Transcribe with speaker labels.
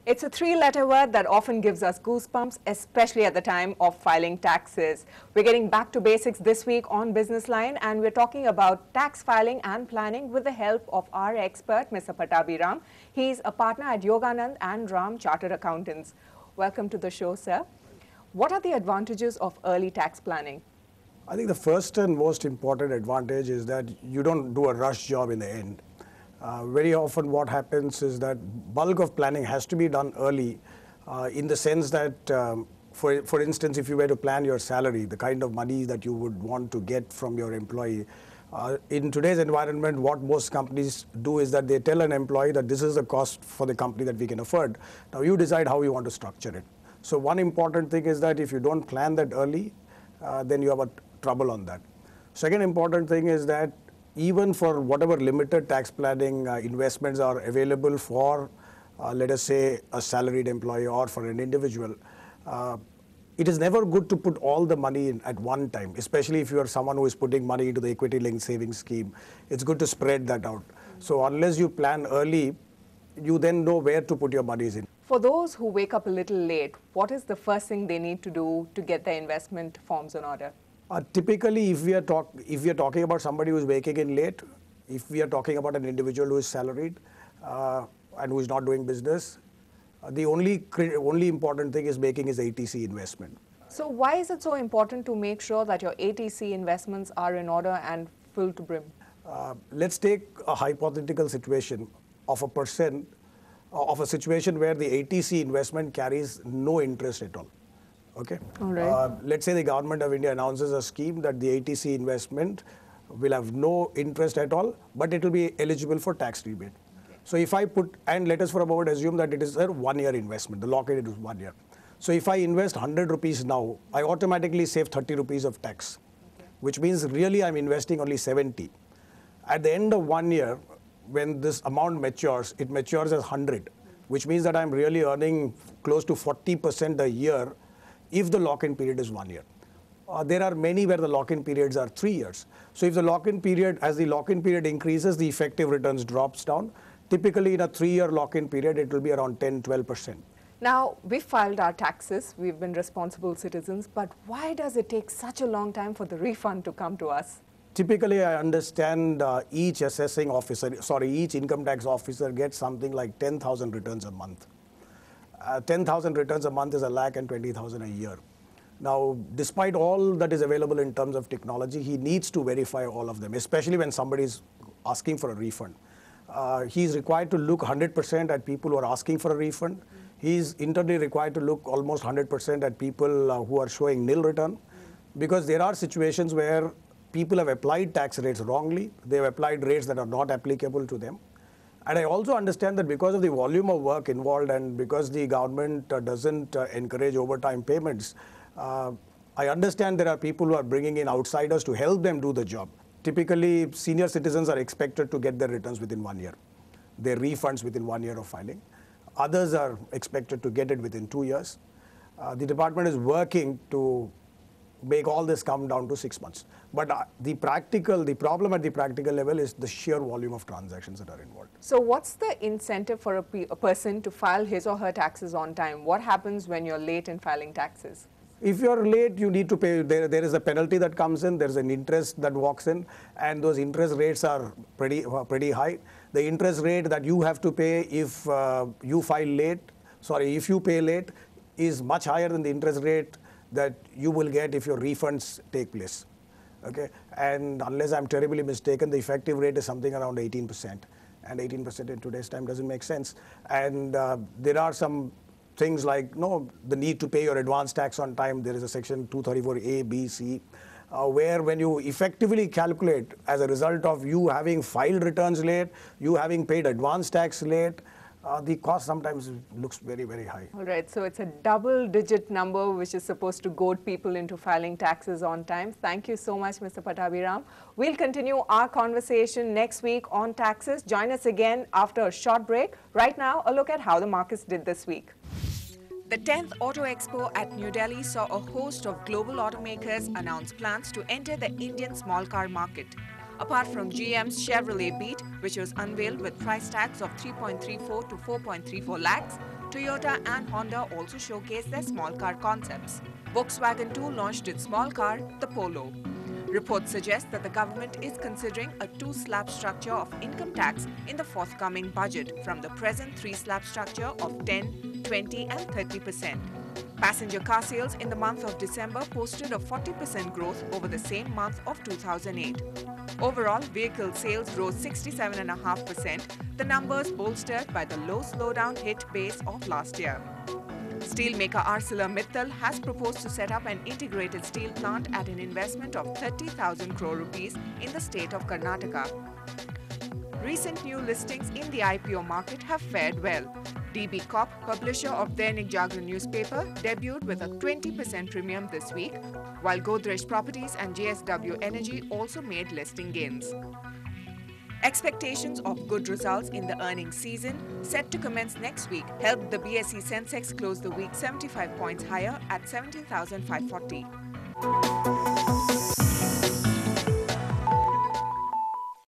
Speaker 1: It's a three-letter word that often gives us goosebumps, especially at the time of filing taxes. We're getting back to basics this week on Business Line, and we're talking about tax filing and planning with the help of our expert, Mr. Pattabhi Ram. He's a partner at Yoganand and Ram Chartered Accountants. Welcome to the show, sir. What are the advantages of early tax planning?
Speaker 2: I think the first and most important advantage is that you don't do a rush job in the end. Very often what happens is that bulk of planning has to be done early in the sense that, for instance, if you were to plan your salary, the kind of money that you would want to get from your employee, in today's environment, what most companies do is that they tell an employee that this is the cost for the company that we can afford. Now you decide how you want to structure it. So one important thing is that if you don't plan that early, then you have a trouble on that. Second important thing is that even for whatever limited tax planning investments are available for, let us say, a salaried employee or for an individual, it is never good to put all the money in at one time, especially if you are someone who is putting money into the equity-linked savings scheme. It's good to spread that out. So unless you plan early, you then know where to put your monies in.
Speaker 1: For those who wake up a little late, what is the first thing they need to do to get their investment forms in order?
Speaker 2: Typically, if we are talking about somebody who is waking in late, if we are talking about an individual who is salaried and who is not doing business, the only important thing is making his ATC investment.
Speaker 1: So why is it so important to make sure that your ATC investments are in order and full to brim?
Speaker 2: Let's take a hypothetical situation of a situation where the ATC investment carries no interest at all. Okay.
Speaker 1: All right.
Speaker 2: Let's say the government of India announces a scheme that the ATC investment will have no interest at all, but it will be eligible for tax rebate. Okay. So if I put, and let us for a moment assume that it is a 1 year investment, the lock-in is 1 year. So if I invest 100 rupees now, I automatically save 30 rupees of tax, okay, which means really I'm investing only 70. At the end of 1 year, when this amount matures, it matures as 100, which means that I'm really earning close to 40% a year if the lock-in period is 1 year. There are many where the lock-in periods are 3 years. So if the lock-in period, as the lock-in period increases, the effective returns drops down. Typically in a 3-year lock-in period, it will be around 10–12%.
Speaker 1: Now, we filed our taxes, we've been responsible citizens, but why does it take such a long time for the refund to come to us?
Speaker 2: Typically, I understand each income tax officer gets something like 10,000 returns a month. 10,000 returns a month is 1,20,000 a year. Now, despite all that is available in terms of technology, he needs to verify all of them, especially when somebody is asking for a refund. He is required to look 100% at people who are asking for a refund. He is internally required to look almost 100% at people who are showing nil return, because there are situations where people have applied tax rates wrongly. They have applied rates that are not applicable to them. And I also understand that because of the volume of work involved and because the government doesn't encourage overtime payments, I understand there are people who are bringing in outsiders to help them do the job. Typically, senior citizens are expected to get their returns within 1 year, their refunds within 1 year of filing. Others are expected to get it within 2 years. The department is working to make all this come down to 6 months. But the problem at the practical level is the sheer volume of transactions that are involved.
Speaker 1: So what's the incentive for a person to file his or her taxes on time? What happens when you're late in filing taxes?
Speaker 2: If you're late, you need to pay. There is a penalty that comes in. There's an interest that walks in, and those interest rates are pretty high. The interest rate that you have to pay if if you pay late, is much higher than the interest rate that you will get if your refunds take place. Okay, and unless I'm terribly mistaken, the effective rate is something around 18%, and 18% in today's time doesn't make sense. And there are some things like the need to pay your advance tax on time. There is a section 234A, B, C, where when you effectively calculate as a result of you having filed returns late, you having paid advance tax late, the cost sometimes looks very, very high.
Speaker 1: All right, so it's a double-digit number which is supposed to goad people into filing taxes on time. Thank you so much, Mr. Pattabhi Ram. We'll continue our conversation next week on taxes. Join us again after a short break. Right now, a look at how the markets did this week. The 10th Auto Expo at New Delhi saw a host of global automakers announce plans to enter the Indian small car market. Apart from GM's Chevrolet Beat, which was unveiled with price tags of 3.34 to 4.34 lakhs, Toyota and Honda also showcased their small car concepts. Volkswagen too launched its small car, the Polo. Reports suggest that the government is considering a two-slab structure of income tax in the forthcoming budget from the present three-slab structure of 10, 20 and 30%. Passenger car sales in the month of December posted a 40% growth over the same month of 2008. Overall, vehicle sales rose 67.5%, the numbers bolstered by the low slowdown hit base of last year. Steelmaker ArcelorMittal has proposed to set up an integrated steel plant at an investment of 30,000 crore rupees in the state of Karnataka. Recent new listings in the IPO market have fared well. DB Corp, publisher of Dainik Jagran newspaper, debuted with a 20% premium this week, while Godrej Properties and JSW Energy also made listing gains. Expectations of good results in the earnings season, set to commence next week, helped the BSE Sensex close the week 75 points higher at 17,540.